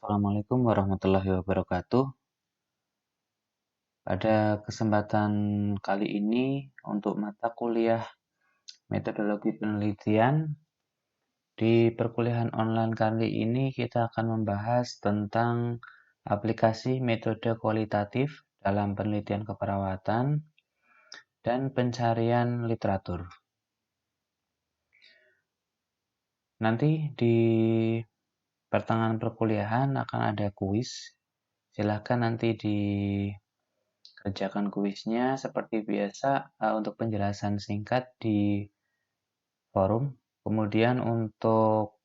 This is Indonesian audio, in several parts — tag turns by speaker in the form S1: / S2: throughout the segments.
S1: Assalamualaikum warahmatullahi wabarakatuh. Pada kesempatan kali ini untuk mata kuliah metodologi penelitian di perkuliahan online kali ini kita akan membahas tentang aplikasi metode kualitatif dalam penelitian keperawatan dan pencarian literatur. Nanti di pertengahan perkuliahan akan ada kuis. Silahkan nanti kerjakan kuisnya seperti biasa untuk penjelasan singkat di forum. Kemudian untuk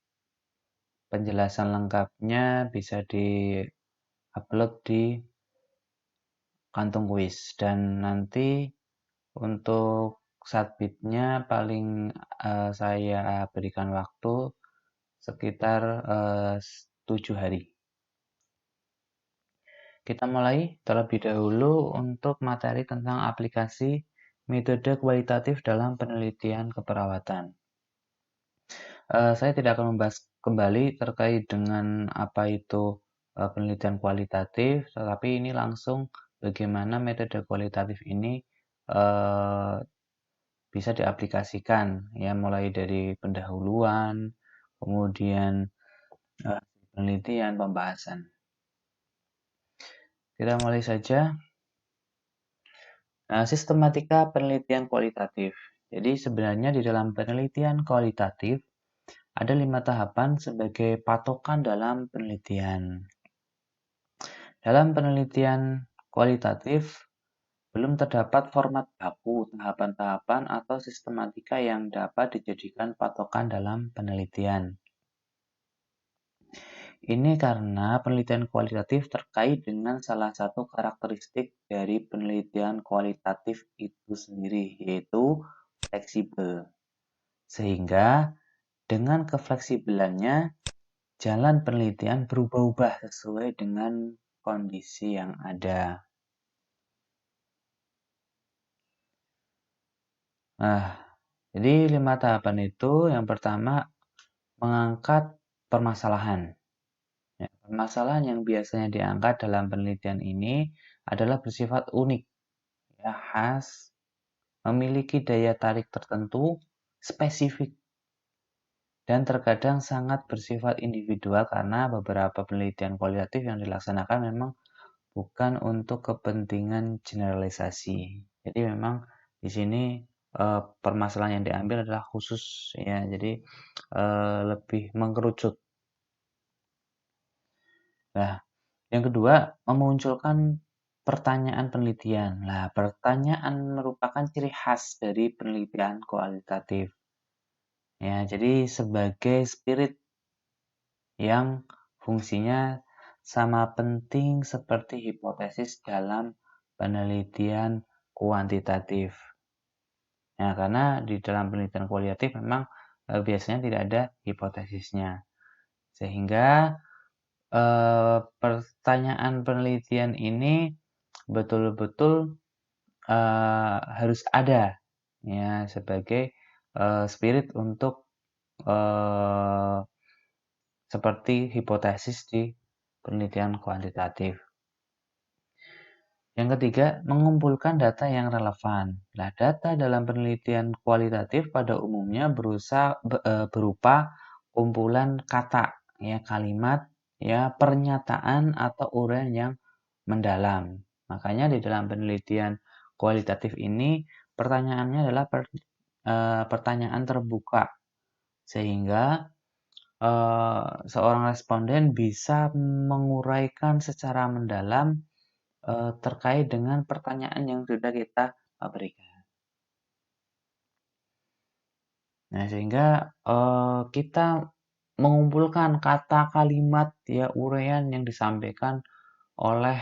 S1: penjelasan lengkapnya bisa di-upload di kantung kuis. Dan nanti untuk submitnya paling saya berikan waktu sekitar 7 hari. Kita mulai terlebih dahulu untuk materi tentang aplikasi metode kualitatif dalam penelitian keperawatan. Saya tidak akan membahas kembali terkait dengan apa itu penelitian kualitatif, tetapi ini langsung bagaimana metode kualitatif ini bisa diaplikasikan, ya, mulai dari pendahuluan, kemudian penelitian, pembahasan. Kita mulai saja. Sistematika penelitian kualitatif. Jadi sebenarnya di dalam penelitian kualitatif ada 5 tahapan sebagai patokan dalam penelitian. Dalam penelitian kualitatif belum terdapat format baku, tahapan-tahapan atau sistematika yang dapat dijadikan patokan dalam penelitian. Ini karena penelitian kualitatif terkait dengan salah satu karakteristik dari penelitian kualitatif itu sendiri, yaitu fleksibel. Sehingga dengan kefleksibelannya, jalan penelitian berubah-ubah sesuai dengan kondisi yang ada. Jadi 5 tahapan itu, yang pertama mengangkat permasalahan. Permasalahan yang biasanya diangkat dalam penelitian ini adalah bersifat unik, ya, khas, memiliki daya tarik tertentu, spesifik, dan terkadang sangat bersifat individual karena beberapa penelitian kualitatif yang dilaksanakan memang bukan untuk kepentingan generalisasi. Jadi memang di sini permasalahan yang diambil adalah khusus, ya. Jadi lebih mengerucut. Nah, yang kedua, memunculkan pertanyaan penelitian. Nah, pertanyaan merupakan ciri khas dari penelitian kualitatif. Ya, jadi sebagai spirit yang fungsinya sama penting seperti hipotesis dalam penelitian kuantitatif. Nah, karena di dalam penelitian kualitatif memang biasanya tidak ada hipotesisnya. Sehingga pertanyaan penelitian ini betul-betul harus ada, ya, sebagai spirit untuk seperti hipotesis di penelitian kuantitatif. Yang ketiga, mengumpulkan data yang relevan. Nah, data dalam penelitian kualitatif pada umumnya berupa kumpulan kata, ya, kalimat, ya, pernyataan atau uraian yang mendalam. Makanya di dalam penelitian kualitatif ini pertanyaannya adalah pertanyaan terbuka, sehingga seorang responden bisa menguraikan secara mendalam terkait dengan pertanyaan yang sudah kita berikan. Nah, sehingga kita mengumpulkan kata, kalimat, ya, uraian yang disampaikan oleh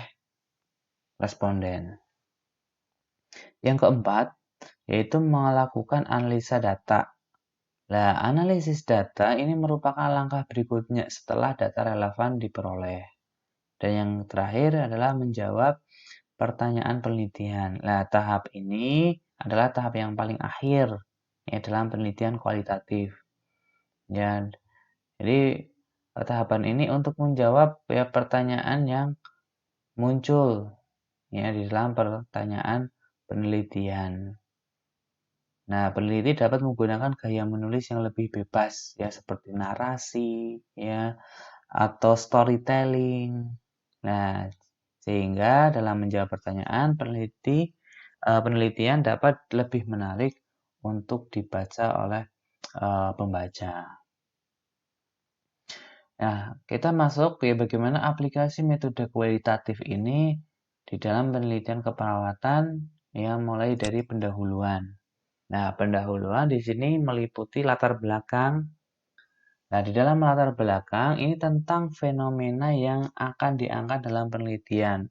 S1: responden. Yang keempat, yaitu melakukan analisa data. Nah, analisis data ini merupakan langkah berikutnya setelah data relevan diperoleh. Dan yang terakhir adalah menjawab pertanyaan penelitian. Nah, tahap ini adalah tahap yang paling akhir, ya, dalam penelitian kualitatif. Ya, jadi tahapan ini untuk menjawab ya pertanyaan yang muncul ya di dalam pertanyaan penelitian. Nah, peneliti dapat menggunakan gaya menulis yang lebih bebas ya seperti narasi ya atau storytelling. Nah, sehingga dalam menjawab pertanyaan penelitian dapat lebih menarik untuk dibaca oleh pembaca. Nah, kita masuk ya bagaimana aplikasi metode kualitatif ini di dalam penelitian keperawatan yang mulai dari pendahuluan. Nah, pendahuluan di sini meliputi latar belakang. Nah, di dalam latar belakang ini tentang fenomena yang akan diangkat dalam penelitian,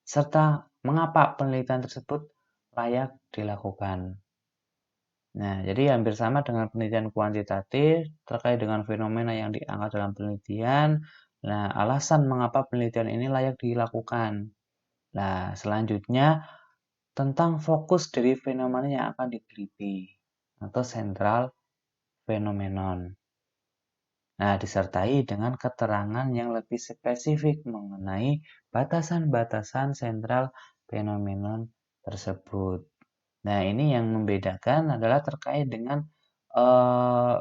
S1: serta mengapa penelitian tersebut layak dilakukan. Nah, jadi hampir sama dengan penelitian kuantitatif terkait dengan fenomena yang diangkat dalam penelitian. Nah, alasan mengapa penelitian ini layak dilakukan. Nah, selanjutnya tentang fokus dari fenomena yang akan diteliti atau sentral phenomenon. Nah, disertai dengan keterangan yang lebih spesifik mengenai batasan-batasan sentral phenomenon tersebut. Nah, ini yang membedakan adalah terkait dengan eh,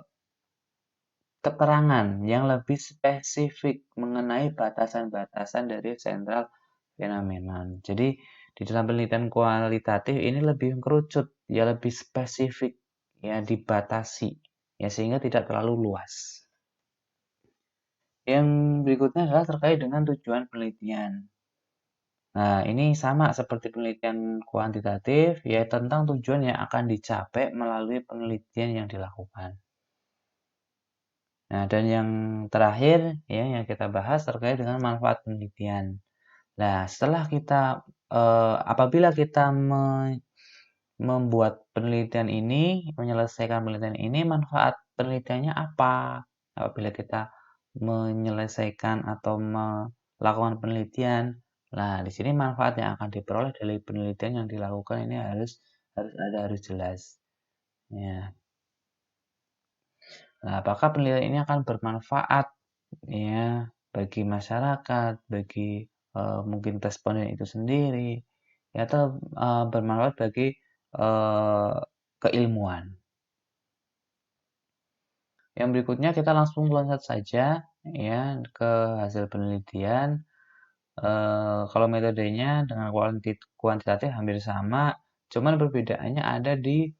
S1: keterangan yang lebih spesifik mengenai batasan-batasan dari sentral phenomenon. Jadi, di dalam penelitian kualitatif ini lebih mengerucut, ya lebih spesifik, ya dibatasi, ya sehingga tidak terlalu luas. Yang berikutnya adalah terkait dengan tujuan penelitian. Nah, ini sama seperti penelitian kuantitatif, ya tentang tujuan yang akan dicapai melalui penelitian yang dilakukan. Nah, dan yang terakhir ya yang kita bahas terkait dengan manfaat penelitian. Nah, setelah kita apabila kita membuat penelitian ini, menyelesaikan penelitian ini, manfaat penelitiannya apa? Apabila kita menyelesaikan atau melakukan penelitian, nah di sini manfaat yang akan diperoleh dari penelitian yang dilakukan ini harus jelas. Ya. Nah, apakah penelitian ini akan bermanfaat ya bagi masyarakat, bagi mungkin responden itu sendiri, ya, atau bermanfaat bagi uh, keilmuan. Yang berikutnya kita langsung loncat saja ya ke hasil penelitian. Kalau metodenya dengan kuantitatif hampir sama, cuman perbedaannya ada di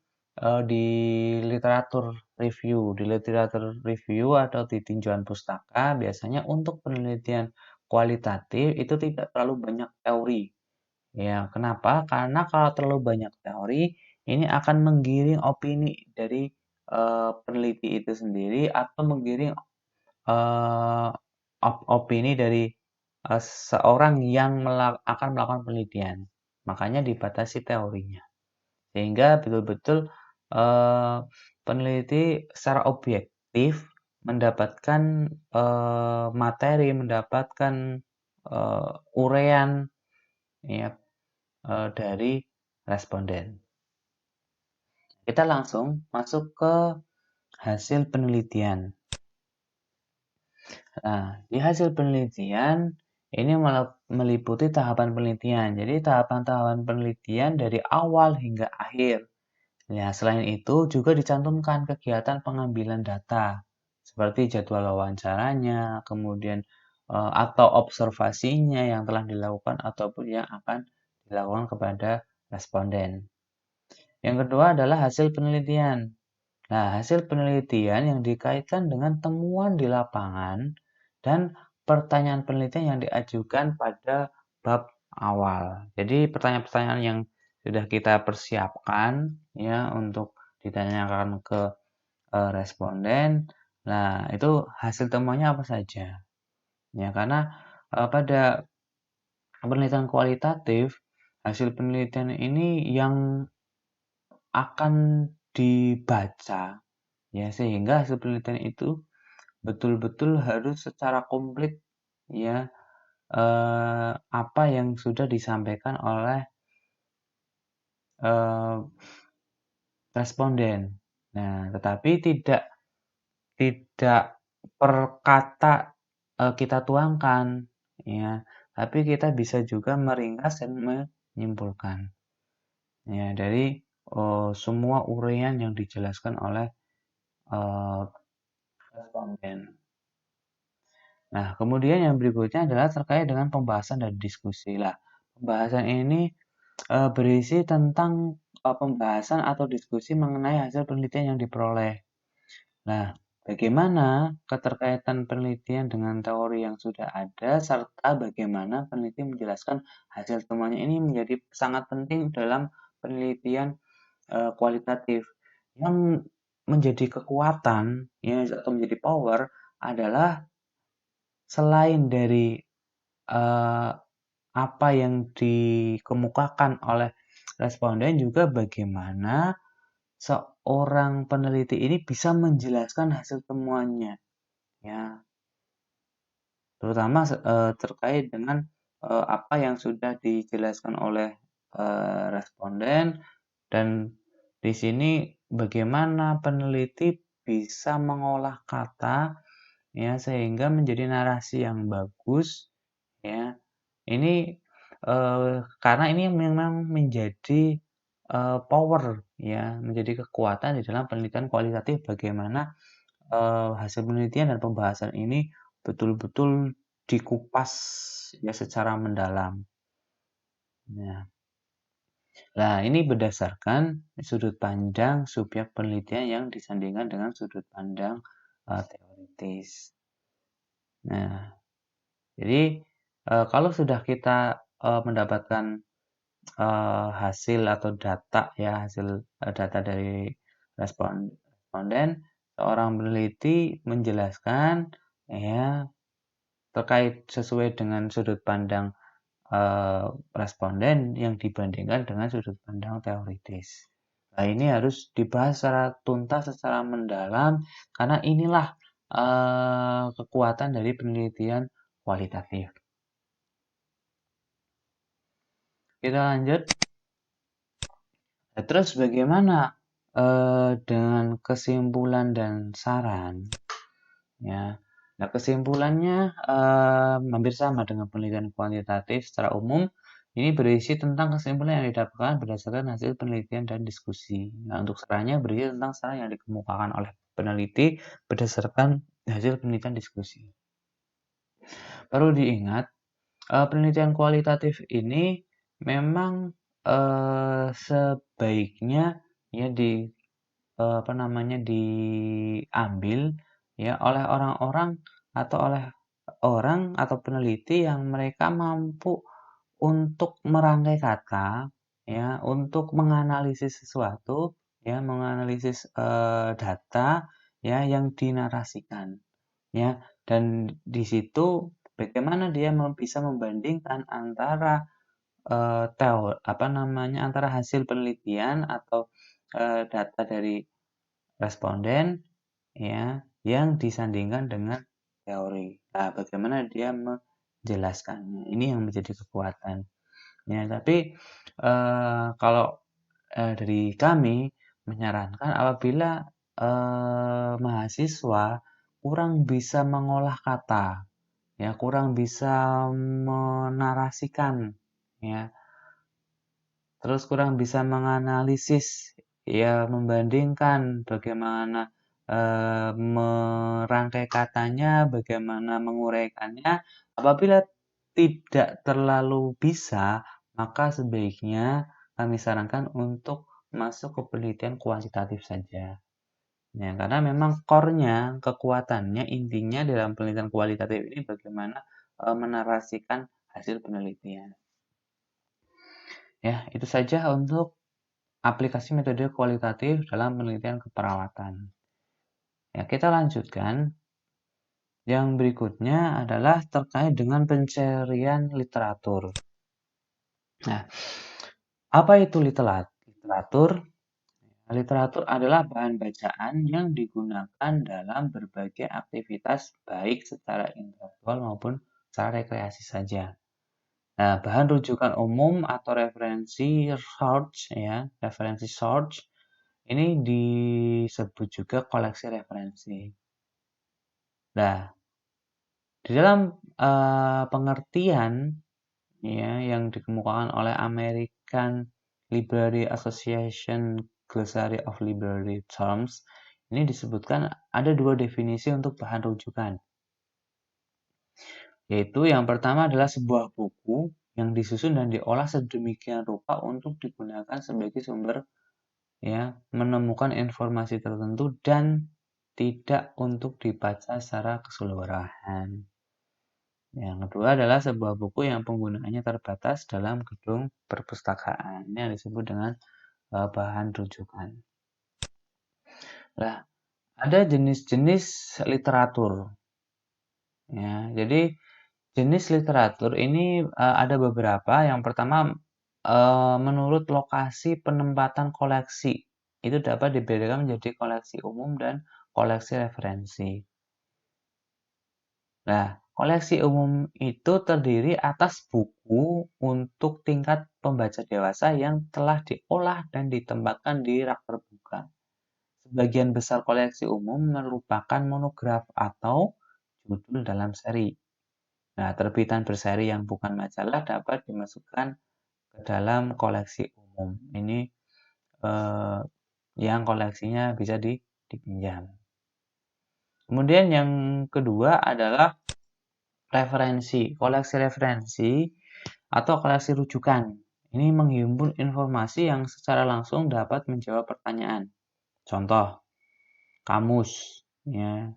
S1: literatur review. Di literatur review atau di tinjauan pustaka, biasanya untuk penelitian kualitatif itu tidak terlalu banyak teori. Ya, kenapa? Karena kalau terlalu banyak teori, ini akan menggiring opini dari peneliti itu sendiri atau menggiring eh, opini dari seorang yang akan melakukan penelitian. Makanya dibatasi teorinya. Sehingga betul-betul eh, peneliti secara objektif mendapatkan materi, mendapatkan uraian ya, dari responden. Kita langsung masuk ke hasil penelitian. Nah, di hasil penelitian ini meliputi tahapan penelitian. Jadi tahapan-tahapan penelitian dari awal hingga akhir. Ya, selain itu juga dicantumkan kegiatan pengambilan data seperti jadwal wawancaranya, kemudian atau observasinya yang telah dilakukan ataupun yang akan dilakukan kepada responden. Yang kedua adalah hasil penelitian. Nah, hasil penelitian yang dikaitkan dengan temuan di lapangan dan pertanyaan penelitian yang diajukan pada bab awal. Jadi, pertanyaan-pertanyaan yang sudah kita persiapkan ya untuk ditanyakan ke responden. Nah, itu hasil temuannya apa saja? Ya, karena pada penelitian kualitatif, hasil penelitian ini yang akan dibaca ya sehingga hasil penelitian itu betul-betul harus secara komplit ya apa yang sudah disampaikan oleh eh, responden. Nah, tetapi tidak per kata kita tuangkan, ya. Tapi kita bisa juga meringkas dan menyimpulkan, ya, dari semua uraian yang dijelaskan oleh uh, responden. Nah, kemudian yang berikutnya adalah terkait dengan pembahasan dan diskusi. Lah, pembahasan ini berisi tentang pembahasan atau diskusi mengenai hasil penelitian yang diperoleh. Nah, bagaimana keterkaitan penelitian dengan teori yang sudah ada, serta bagaimana peneliti menjelaskan hasil temuannya ini menjadi sangat penting dalam penelitian kualitatif. Yang menjadi kekuatan ya, atau menjadi power adalah selain dari apa yang dikemukakan oleh responden, juga bagaimana seorang peneliti ini bisa menjelaskan hasil temuannya, ya, terutama terkait dengan apa yang sudah dijelaskan oleh responden, dan di sini bagaimana peneliti bisa mengolah kata, ya, sehingga menjadi narasi yang bagus, ya. Ini karena ini memang menjadi power, ya, menjadi kekuatan di dalam penelitian kualitatif, bagaimana hasil penelitian dan pembahasan ini betul-betul dikupas, ya, secara mendalam. Nah, ini berdasarkan sudut pandang subjek penelitian yang disandingkan dengan sudut pandang teoritis. Nah, jadi kalau sudah kita mendapatkan hasil atau data, ya, hasil data dari responden, seorang peneliti menjelaskan, ya, terkait sesuai dengan sudut pandang responden yang dibandingkan dengan sudut pandang teoritis. Nah, ini harus dibahas secara tuntas, secara mendalam, karena inilah kekuatan dari penelitian kualitatif. Kita lanjut. Nah, terus bagaimana dengan kesimpulan dan saran? Ya, nah, kesimpulannya hampir sama dengan penelitian kuantitatif secara umum. Ini berisi tentang kesimpulan yang didapatkan berdasarkan hasil penelitian dan diskusi. Nah, untuk sarannya berisi tentang saran yang dikemukakan oleh peneliti berdasarkan hasil penelitian diskusi. Perlu diingat, penelitian kualitatif ini memang sebaiknya, ya, diambil, ya, oleh orang-orang atau oleh orang atau peneliti yang mereka mampu untuk merangkai kata, ya, untuk menganalisis sesuatu, ya, menganalisis data, ya, yang dinarasikan, ya, dan di situ bagaimana dia bisa membandingkan antara antara hasil penelitian atau data dari responden, ya, yang disandingkan dengan teori. Nah, bagaimana dia menjelaskannya? Ini yang menjadi kekuatan. Ya, tapi kalau dari kami menyarankan apabila mahasiswa kurang bisa mengolah kata, ya, kurang bisa menarasikan, ya, terus kurang bisa menganalisis, ya, membandingkan bagaimana merangkai katanya, bagaimana menguraikannya. Apabila tidak terlalu bisa, maka sebaiknya kami sarankan untuk masuk ke penelitian kuantitatif saja. Ya, karena memang core-nya, kekuatannya, intinya dalam penelitian kualitatif ini bagaimana menarasikan hasil penelitian. Ya, itu saja untuk aplikasi metode kualitatif dalam penelitian keperawatan. Ya, kita lanjutkan. Yang berikutnya adalah terkait dengan pencarian literatur. Nah, apa itu literatur? Literatur adalah bahan bacaan yang digunakan dalam berbagai aktivitas, baik secara intelektual maupun secara rekreasi saja. Nah, bahan rujukan umum atau referensi source ini disebut juga koleksi referensi. Nah, Di dalam pengertian ya yang dikemukakan oleh American Library Association Glossary of Library Terms, ini disebutkan ada 2 definisi untuk bahan rujukan. Yaitu yang pertama adalah sebuah buku yang disusun dan diolah sedemikian rupa untuk digunakan sebagai sumber ya, menemukan informasi tertentu dan tidak untuk dibaca secara keseluruhan. Yang kedua adalah sebuah buku yang penggunaannya terbatas dalam gedung perpustakaan. Ini yang disebut dengan bahan rujukan. Nah, ada jenis-jenis literatur. Ya, jadi jenis literatur ini ada beberapa. Yang pertama, menurut lokasi penempatan koleksi. Itu dapat dibedakan menjadi koleksi umum dan koleksi referensi. Nah, koleksi umum itu terdiri atas buku untuk tingkat pembaca dewasa yang telah diolah dan ditempatkan di rak terbuka. Sebagian besar koleksi umum merupakan monograf atau judul dalam seri. Nah, terbitan berseri yang bukan majalah dapat dimasukkan ke dalam koleksi umum. Ini yang koleksinya bisa dipinjam. Kemudian yang kedua adalah referensi. Koleksi referensi atau koleksi rujukan. Ini menghimpun informasi yang secara langsung dapat menjawab pertanyaan. Contoh, kamus, ya,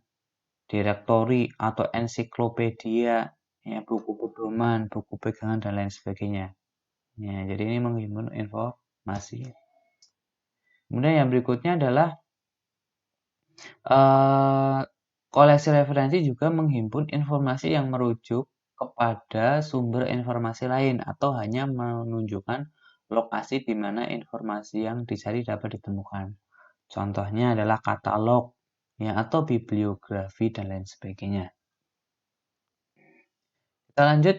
S1: direktori atau ensiklopedia, ya, buku pedoman, buku pegangan dan lain sebagainya. Ya, jadi ini menghimpun informasi. Kemudian yang berikutnya adalah koleksi referensi juga menghimpun informasi yang merujuk kepada sumber informasi lain atau hanya menunjukkan lokasi di mana informasi yang dicari dapat ditemukan. Contohnya adalah katalog ya atau bibliografi dan lain sebagainya. Kita lanjut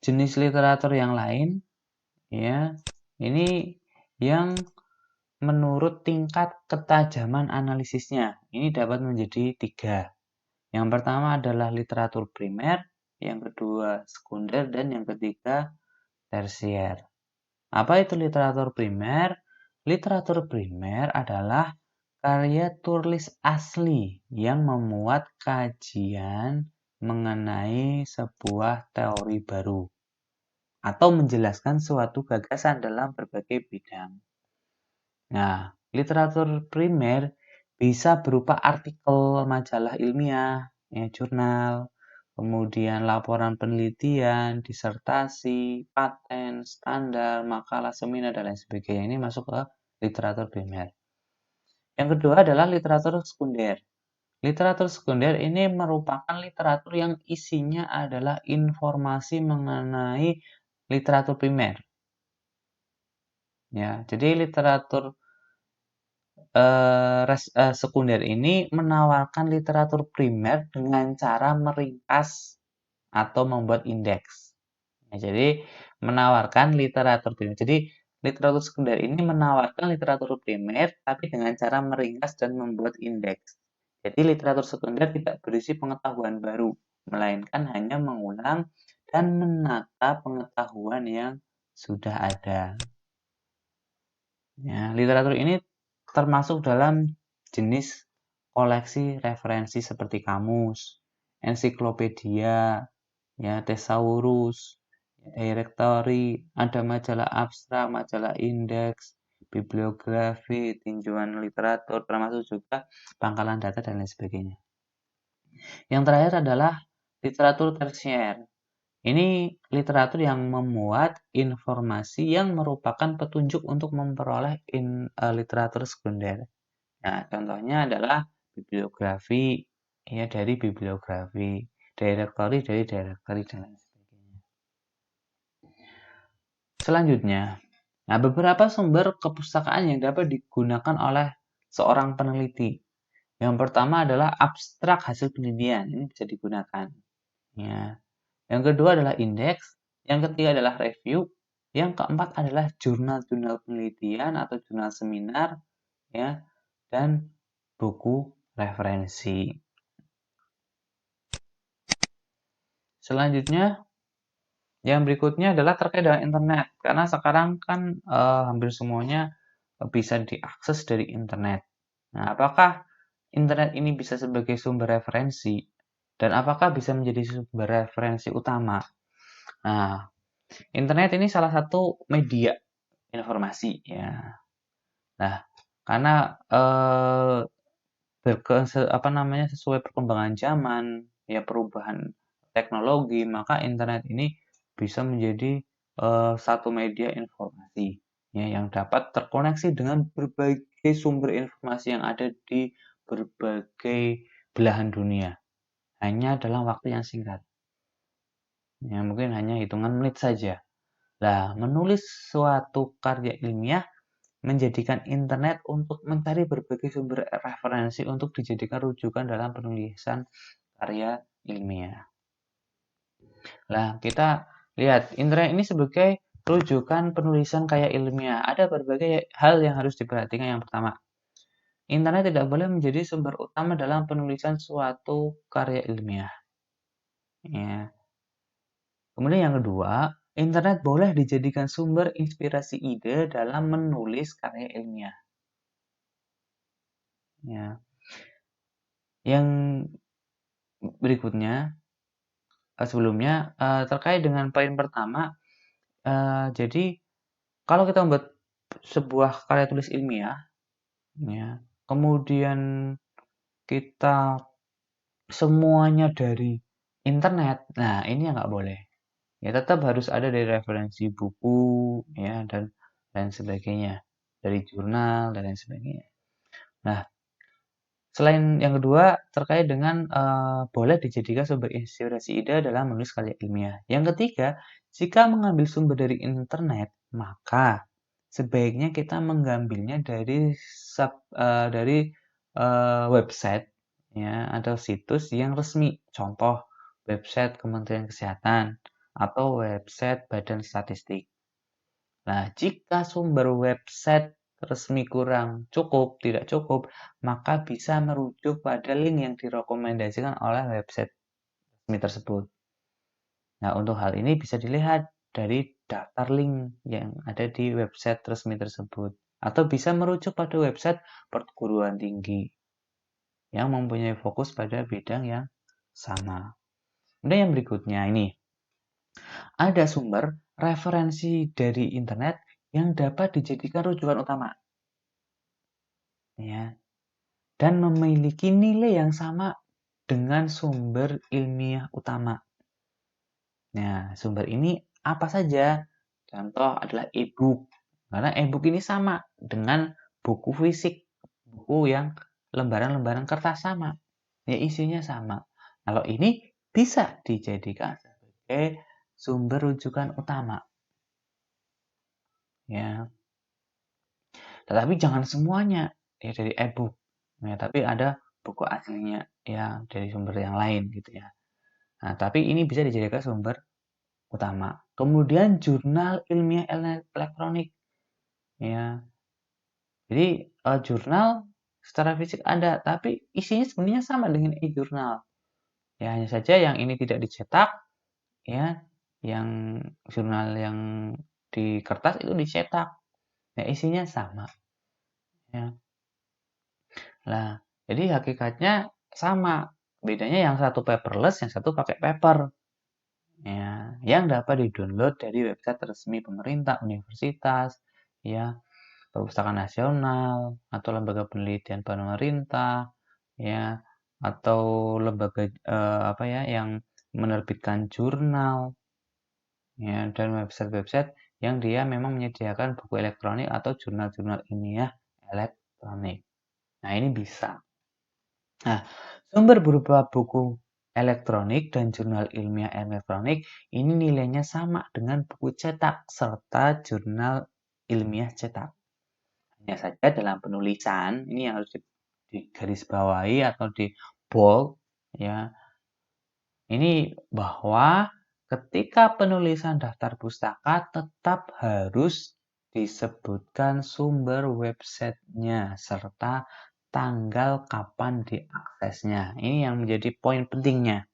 S1: jenis literatur yang lain ya. Ini yang menurut tingkat ketajaman analisisnya. Ini dapat menjadi 3. Yang pertama adalah literatur primer, yang kedua sekunder, dan yang ketiga tersier. Apa itu literatur primer? Literatur primer adalah karya tulis asli yang memuat kajian mengenai sebuah teori baru atau menjelaskan suatu gagasan dalam berbagai bidang. Nah, literatur primer bisa berupa artikel majalah ilmiah, ya, jurnal, kemudian laporan penelitian, disertasi, paten, standar, makalah, seminar, dan lain sebagainya. Ini masuk ke literatur primer. Yang kedua adalah literatur sekunder. Literatur sekunder ini merupakan literatur yang isinya adalah informasi mengenai literatur primer. Ya, jadi literatur sekunder ini menawarkan literatur primer dengan cara meringkas atau membuat indeks. Ya, jadi menawarkan literatur primer. Jadi literatur sekunder ini menawarkan literatur primer tapi dengan cara meringkas dan membuat indeks. Jadi literatur sekunder tidak berisi pengetahuan baru, melainkan hanya mengulang dan menata pengetahuan yang sudah ada. Ya, literatur ini termasuk dalam jenis koleksi referensi seperti kamus, ensiklopedia, ya, thesaurus, directory, ada majalah abstrak, majalah indeks, bibliografi, tinjauan literatur, termasuk juga pangkalan data dan lain sebagainya. Yang terakhir adalah literatur tersier. Ini literatur yang memuat informasi yang merupakan petunjuk untuk memperoleh literatur sekunder. Nah, contohnya adalah bibliografi, ya dari bibliografi, directory dari directory dan lain sebagainya. Selanjutnya, nah beberapa sumber kepustakaan yang dapat digunakan oleh seorang peneliti. Yang pertama adalah abstrak hasil penelitian, ini bisa digunakan. Ya. Yang kedua adalah indeks, yang ketiga adalah review, yang keempat adalah jurnal-jurnal penelitian atau jurnal seminar, ya, dan buku referensi. Selanjutnya, yang berikutnya adalah terkait dengan internet. Karena sekarang kan hampir semuanya bisa diakses dari internet. Nah, apakah internet ini bisa sebagai sumber referensi? Dan apakah bisa menjadi sumber referensi utama? Nah, internet ini salah satu media informasi ya. Nah, karena sesuai perkembangan zaman, ya perubahan teknologi, maka internet ini bisa menjadi satu media informasi ya yang dapat terkoneksi dengan berbagai sumber informasi yang ada di berbagai belahan dunia hanya dalam waktu yang singkat. Ya, mungkin hanya hitungan menit saja. Nah, menulis suatu karya ilmiah menjadikan internet untuk mencari berbagai sumber referensi untuk dijadikan rujukan dalam penulisan karya ilmiah. Nah, kita lihat internet ini sebagai rujukan penulisan karya ilmiah. Ada berbagai hal yang harus diperhatikan. Yang pertama, internet tidak boleh menjadi sumber utama dalam penulisan suatu karya ilmiah. Ya. Kemudian yang kedua, internet boleh dijadikan sumber inspirasi ide dalam menulis karya ilmiah. Ya. Yang berikutnya, sebelumnya terkait dengan poin pertama, jadi kalau kita membuat sebuah karya tulis ilmiah, ya, kemudian kita semuanya dari internet, nah ini yang nggak boleh. Ya tetap harus ada dari referensi buku, ya dan sebagainya, dari jurnal dan lain sebagainya. Nah, selain yang kedua, terkait dengan boleh dijadikan sumber inspirasi ide dalam menulis karya ilmiah. Yang ketiga, jika mengambil sumber dari internet, maka sebaiknya kita mengambilnya dari website ya atau situs yang resmi. Contoh, website Kementerian Kesehatan atau website Badan Statistik. Nah, jika sumber website resmi tidak cukup, maka bisa merujuk pada link yang direkomendasikan oleh website resmi tersebut. Nah, untuk hal ini bisa dilihat dari daftar link yang ada di website resmi tersebut. Atau bisa merujuk pada website perguruan tinggi yang mempunyai fokus pada bidang yang sama. Kemudian yang berikutnya ini, ada sumber referensi dari internet yang dapat dijadikan rujukan utama. Ya, dan memiliki nilai yang sama dengan sumber ilmiah utama. Nah, sumber ini apa saja? Contoh adalah e-book. Karena e-book ini sama dengan buku fisik, buku yang lembaran-lembaran kertas sama. Ya, isinya sama. Kalau ini bisa dijadikan sebagai sumber rujukan utama. Ya, tetapi jangan semuanya ya dari e-book. Ya, tapi ada buku aslinya ya dari sumber yang lain gitu ya. Nah, tapi ini bisa dijadikan sumber utama. Kemudian jurnal ilmiah elektronik ya. Jadi jurnal secara fisik ada, tapi isinya sebenarnya sama dengan e-jurnal. Ya, hanya saja yang ini tidak dicetak ya, yang jurnal yang di kertas itu dicetak. Ya, isinya sama. Ya. Nah, jadi hakikatnya sama. Bedanya yang satu paperless, yang satu pakai paper. Ya, yang dapat di-download dari website resmi pemerintah, universitas, ya, perpustakaan nasional, atau lembaga penelitian pemerintah, ya, atau lembaga apa ya yang menerbitkan jurnal, ya, dan website-website yang dia memang menyediakan buku elektronik atau jurnal-jurnal ilmiah elektronik. Nah, ini bisa. Nah, sumber berupa buku elektronik dan jurnal ilmiah elektronik ini nilainya sama dengan buku cetak serta jurnal ilmiah cetak. Hanya saja dalam penulisan ini yang harus digarisbawahi atau di bold ya. Ini bahwa ketika penulisan daftar pustaka tetap harus disebutkan sumber websitenya serta tanggal kapan diaksesnya. Ini yang menjadi poin pentingnya.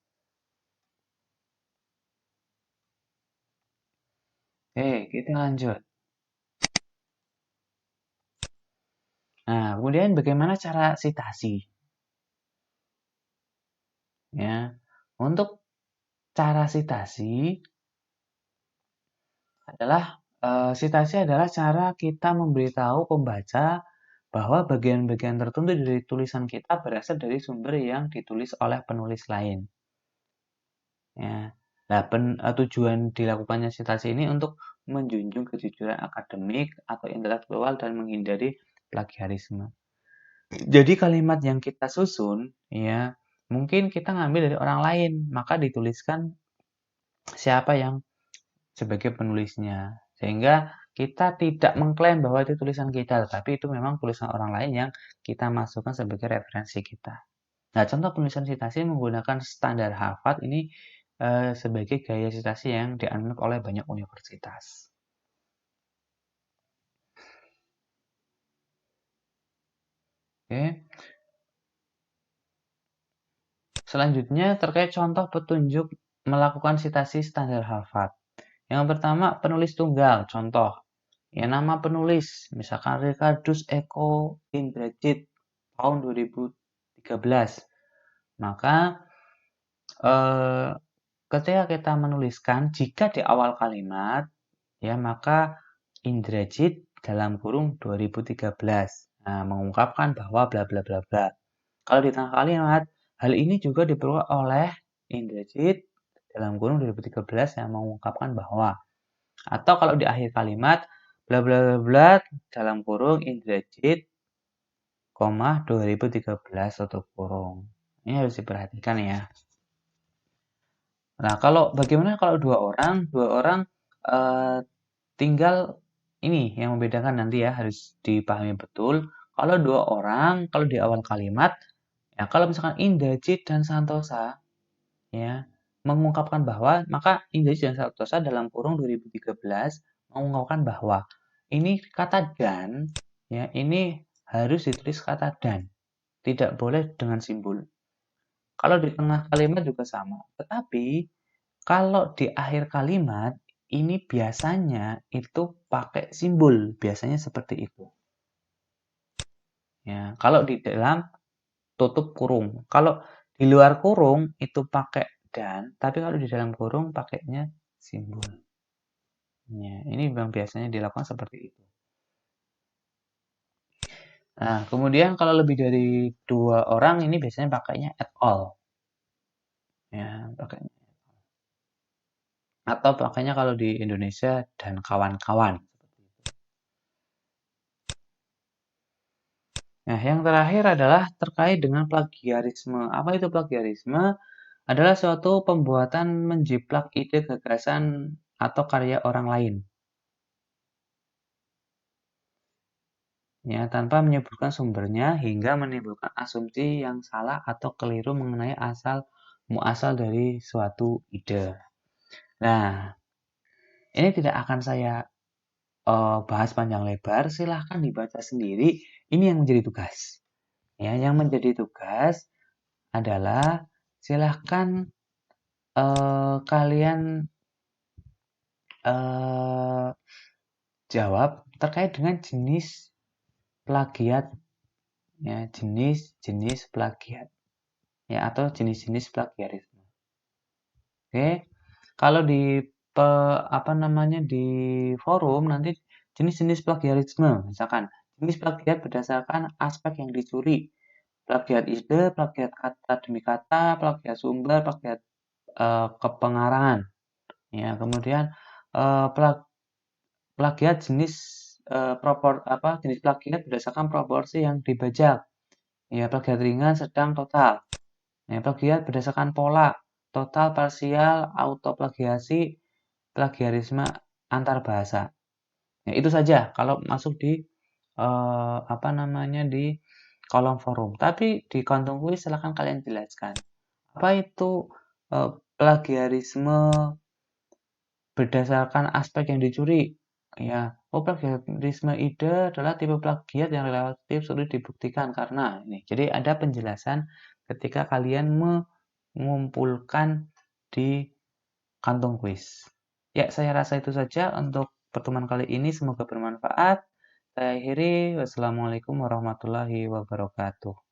S1: Oke, kita lanjut. Nah, kemudian bagaimana cara sitasi? Ya, untuk cara sitasi adalah cara kita memberitahu pembaca bahwa bagian-bagian tertentu dari tulisan kita berasal dari sumber yang ditulis oleh penulis lain. Ya. Nah, tujuan dilakukannya sitasi ini untuk menjunjung kejujuran akademik atau intelektual dan menghindari plagiarisme. Jadi kalimat yang kita susun, ya, mungkin kita ngambil dari orang lain, maka dituliskan siapa yang sebagai penulisnya. Sehingga kita tidak mengklaim bahwa itu tulisan kita, tapi itu memang tulisan orang lain yang kita masukkan sebagai referensi kita. Nah, contoh penulisan sitasi menggunakan standar Harvard ini sebagai gaya sitasi yang dianut oleh banyak universitas. Oke. Selanjutnya terkait contoh petunjuk melakukan sitasi standar Harvard. Yang pertama, penulis tunggal. Contoh, ya nama penulis, misalkan Ricardus Eko Indrajit tahun 2013. Maka ketika kita menuliskan, jika di awal kalimat, ya maka Indrajit dalam kurung 2013. Nah, mengungkapkan bahwa bla bla bla bla. Kalau di tengah kalimat, hal ini juga diperlukan oleh Indrajit dalam kurung 2013 yang mengungkapkan bahwa. Atau kalau di akhir kalimat, bla bla bla bla dalam kurung Indrajit, 2013 tutup kurung. Ini harus diperhatikan ya. Nah, bagaimana kalau dua orang? Dua orang tinggal ini yang membedakan nanti ya, harus dipahami betul. Kalau dua orang, kalau di awal kalimat, ya kalau misalkan Indrajit dan Santosa, ya mengungkapkan bahwa, maka Indrajit dan Santosa dalam kurung 2013 mengungkapkan bahwa ini kata dan, ya ini harus ditulis kata dan, tidak boleh dengan simbol. Kalau di tengah kalimat juga sama, tetapi kalau di akhir kalimat ini biasanya itu pakai simbol, biasanya seperti itu. Ya, kalau di dalam tutup kurung, kalau di luar kurung itu pakai dan, tapi kalau di dalam kurung pakainya simbol. Ya, ini memang biasanya dilakukan seperti itu. Nah, kemudian kalau lebih dari dua orang ini biasanya pakainya at all. Ya, pakainya. Atau pakainya kalau di Indonesia dan kawan-kawan. Nah, yang terakhir adalah terkait dengan plagiarisme. Apa itu plagiarisme? Adalah suatu pembuatan menjiplak ide, gagasan, atau karya orang lain. Ya, tanpa menyebutkan sumbernya hingga menimbulkan asumsi yang salah atau keliru mengenai muasal dari suatu ide. Nah, ini tidak akan saya bahas panjang lebar, silahkan dibaca sendiri. Ini yang menjadi tugas. Ya, yang menjadi tugas adalah silahkan kalian jawab terkait dengan jenis plagiat, ya jenis-jenis plagiat, ya atau jenis-jenis plagiarisme. Oke, kalau di forum nanti jenis-jenis plagiarisme, misalkan jenis plagiat berdasarkan aspek yang dicuri, plagiat ide, plagiat kata demi kata, plagiat sumber, plagiat kepengarangan. Ya, kemudian plagiat jenis jenis plagiat berdasarkan proporsi yang dibajak. Ya, plagiat ringan, sedang, total. Ya, plagiat berdasarkan pola, total, parsial, autoplagiasi, plagiarisme antar bahasa. Ya, itu saja kalau masuk di di kolom forum. Tapi di kantung kuis silahkan kalian jelaskan. Apa itu plagiarisme berdasarkan aspek yang dicuri? Ya, plagiarisme ide adalah tipe plagiat yang relatif sulit dibuktikan karena ini. Jadi ada penjelasan ketika kalian mengumpulkan di kantung kuis. Ya, saya rasa itu saja untuk pertemuan kali ini, semoga bermanfaat. Saya akhiri, wassalamualaikum warahmatullahi wabarakatuh.